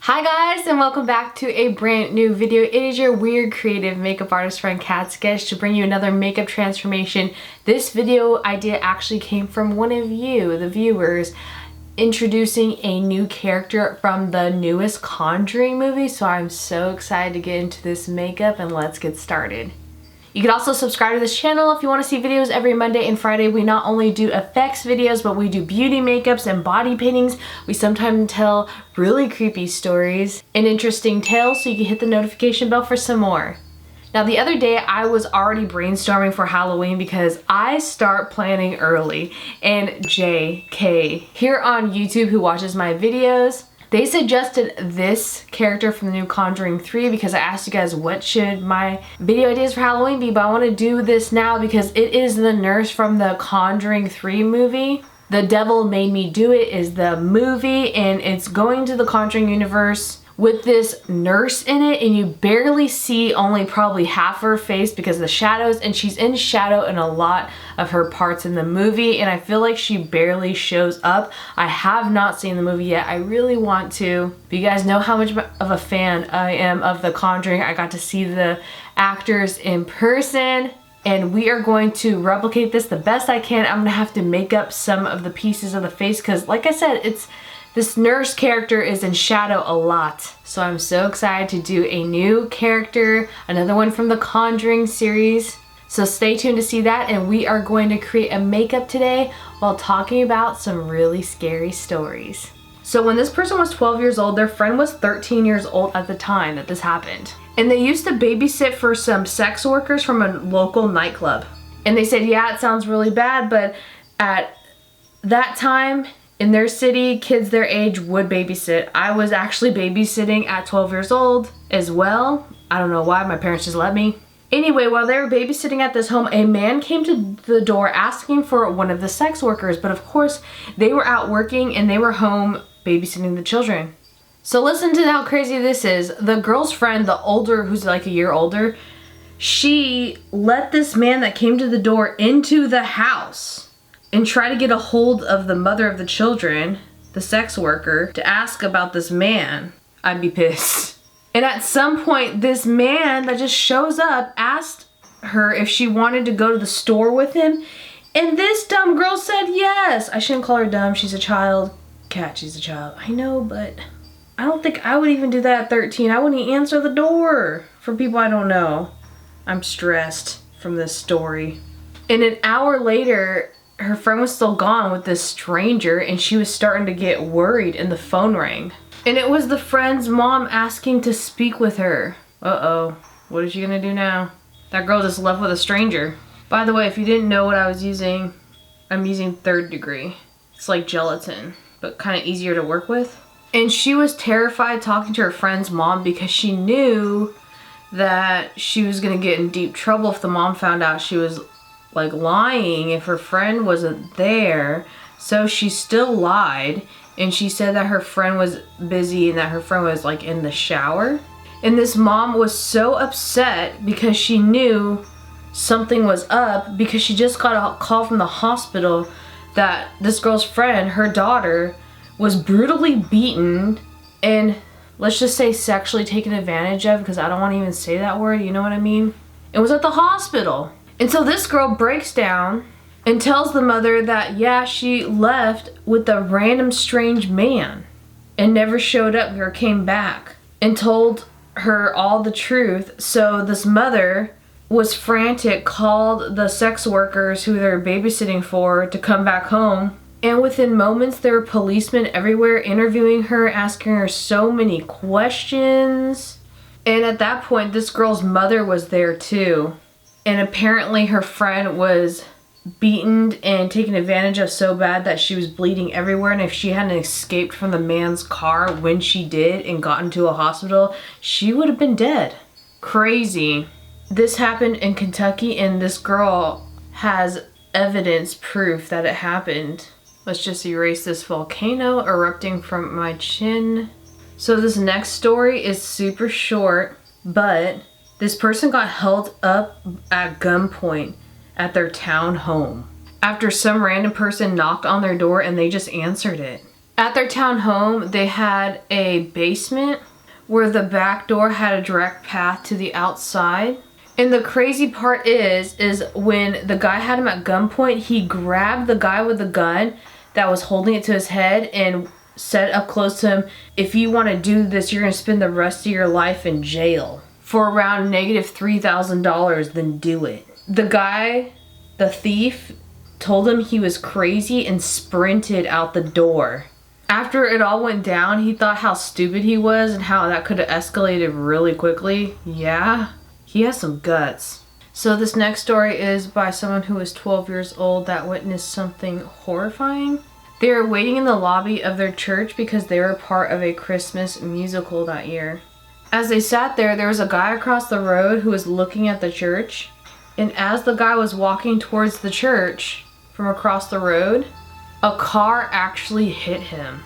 Hi guys, and welcome back to a brand new video. It is your weird creative makeup artist friend Kat Sketch to bring you another makeup transformation. This video idea actually came from one of you, the viewers, introducing a new character from the newest Conjuring movie. So I'm so excited to get into this makeup, and let's get started. You can also subscribe to this channel if you want to see videos every Monday and Friday. We not only do effects videos, but we do beauty makeups and body paintings. We sometimes tell really creepy stories and interesting tales, so you can hit the notification bell for some more. Now, the other day I was already brainstorming for Halloween because I start planning early, and JK here on YouTube, who watches my videos, they suggested this character from the new Conjuring 3 because I asked you guys what should my video ideas for Halloween be, but I want to do this now because it is the nurse from the Conjuring 3 movie. The Devil Made Me Do It is the movie, and it's going to the Conjuring universe with this nurse in it, and you barely see only probably half her face because of the shadows, and she's in shadow in a lot of her parts in the movie, and I feel like she barely shows up. I have not seen the movie yet. I really want to, but you guys know how much of a fan I am of The Conjuring. I got to see the actors in person, and we are going to replicate this the best I can. I'm gonna have to make up some of the pieces of the face because, like I said, this nurse character is in shadow a lot. So I'm so excited to do a new character, another one from the Conjuring series. So stay tuned to see that, and we are going to create a makeup today while talking about some really scary stories. So when this person was 12 years old, their friend was 13 years old at the time that this happened. And they used to babysit for some sex workers from a local nightclub. And they said, yeah, it sounds really bad, but at that time, in their city, kids their age would babysit. I was actually babysitting at 12 years old as well. I don't know why, my parents just let me. Anyway, while they were babysitting at this home, a man came to the door asking for one of the sex workers, but of course, they were out working and they were home babysitting the children. So listen to how crazy this is. The girl's friend, the older, who's like a year older, she let this man that came to the door into the house and try to get a hold of the mother of the children, the sex worker, to ask about this man. I'd be pissed. And at some point, this man that just shows up asked her if she wanted to go to the store with him, and this dumb girl said yes. I shouldn't call her dumb, she's a child. Kat, she's a child. I know, but I don't think I would even do that at 13. I wouldn't even answer the door for people I don't know. I'm stressed from this story. And an hour later, her friend was still gone with this stranger, and she was starting to get worried, and the phone rang. And it was the friend's mom asking to speak with her. Uh-oh, what is she gonna do now? That girl just left with a stranger. By the way, if you didn't know what I was using, I'm using 3rd degree. It's like gelatin, but kind of easier to work with. And she was terrified talking to her friend's mom because she knew that she was gonna get in deep trouble if the mom found out she was like lying if her friend wasn't there. So she still lied, and she said that her friend was busy and that her friend was like in the shower. And this mom was so upset because she knew something was up because she just got a call from the hospital that this girl's friend, her daughter, was brutally beaten and, let's just say, sexually taken advantage of, because I don't want to even say that word, you know what I mean? It was at the hospital. And so this girl breaks down and tells the mother that, yeah, she left with a random strange man and never showed up or came back, and told her all the truth. So this mother was frantic, called the sex workers who they're babysitting for to come back home. And within moments, there were policemen everywhere interviewing her, asking her so many questions. And at that point, this girl's mother was there too. And apparently her friend was beaten and taken advantage of so bad that she was bleeding everywhere. And if she hadn't escaped from the man's car when she did and gotten to a hospital, she would have been dead. Crazy. This happened in Kentucky, and this girl has evidence, proof that it happened. Let's just erase this volcano erupting from my chin. So this next story is super short, but this person got held up at gunpoint at their town home after some random person knocked on their door and they just answered it. At their town home, they had a basement where the back door had a direct path to the outside. And the crazy part is when the guy had him at gunpoint, he grabbed the guy with the gun that was holding it to his head and said up close to him, if you want to do this, you're going to spend the rest of your life in jail for around negative $3,000, then do it. The guy, the thief, told him he was crazy and sprinted out the door. After it all went down, he thought how stupid he was and how that could have escalated really quickly. Yeah, he has some guts. So this next story is by someone who was 12 years old that witnessed something horrifying. They were waiting in the lobby of their church because they were part of a Christmas musical that year. As they sat there, there was a guy across the road who was looking at the church. And as the guy was walking towards the church from across the road, a car actually hit him.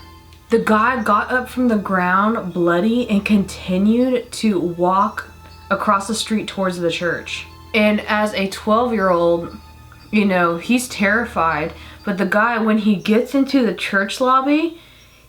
The guy got up from the ground bloody and continued to walk across the street towards the church. And as a 12-year-old, you know, he's terrified. But the guy, when he gets into the church lobby,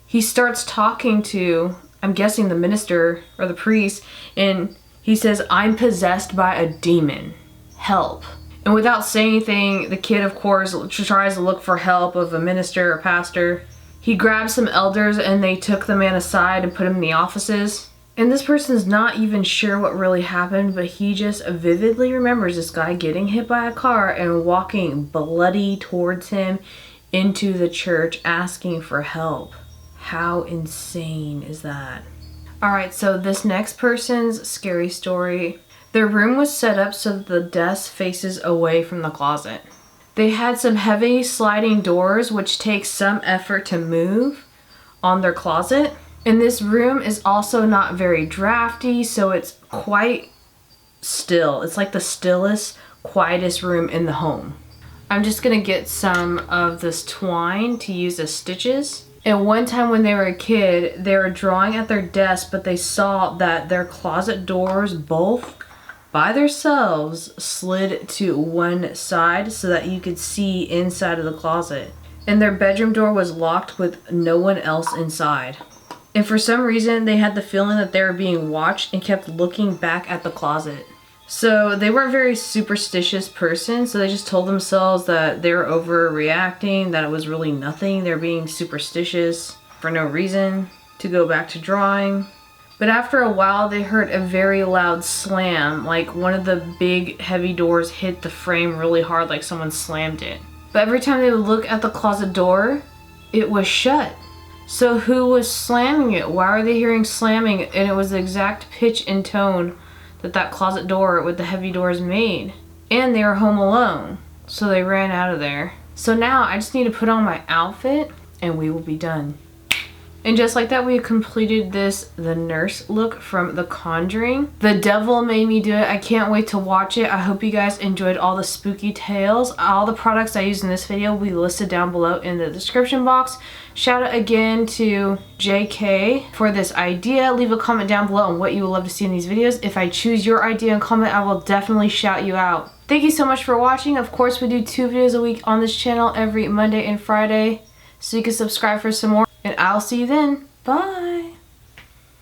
he starts talking to, I'm guessing, the minister or the priest, and he says, I'm possessed by a demon. Help. And without saying anything, the kid, of course, tries to look for help of a minister or pastor. He grabs some elders and they took the man aside and put him in the offices. And this person's not even sure what really happened, but he just vividly remembers this guy getting hit by a car and walking bloody towards him into the church asking for help. How insane is that? Alright, so this next person's scary story. Their room was set up so that the desk faces away from the closet. They had some heavy sliding doors which takes some effort to move on their closet. And this room is also not very drafty, so it's quite still. It's like the stillest, quietest room in the home. I'm just gonna get some of this twine to use as stitches. And one time when they were a kid, they were drawing at their desk, but they saw that their closet doors both by themselves slid to one side so that you could see inside of the closet. And their bedroom door was locked with no one else inside. And for some reason, they had the feeling that they were being watched and kept looking back at the closet. So they weren't a very superstitious person, so they just told themselves that they were overreacting, that it was really nothing. They're being superstitious for no reason, to go back to drawing. But after a while, they heard a very loud slam, like one of the big heavy doors hit the frame really hard, like someone slammed it. But every time they would look at the closet door, it was shut. So who was slamming it? Why are they hearing slamming? And it was the exact pitch and tone that that closet door with the heavy doors made. And they were home alone, so they ran out of there. So now I just need to put on my outfit and we will be done. And just like that, we completed the nurse look from The Conjuring. The devil made me do it. I can't wait to watch it. I hope you guys enjoyed all the spooky tales. All the products I used in this video will be listed down below in the description box. Shout out again to JK for this idea. Leave a comment down below on what you would love to see in these videos. If I choose your idea and comment, I will definitely shout you out. Thank you so much for watching. Of course, we do 2 videos a week on this channel every Monday and Friday. So you can subscribe for some more. And I'll see you then. Bye.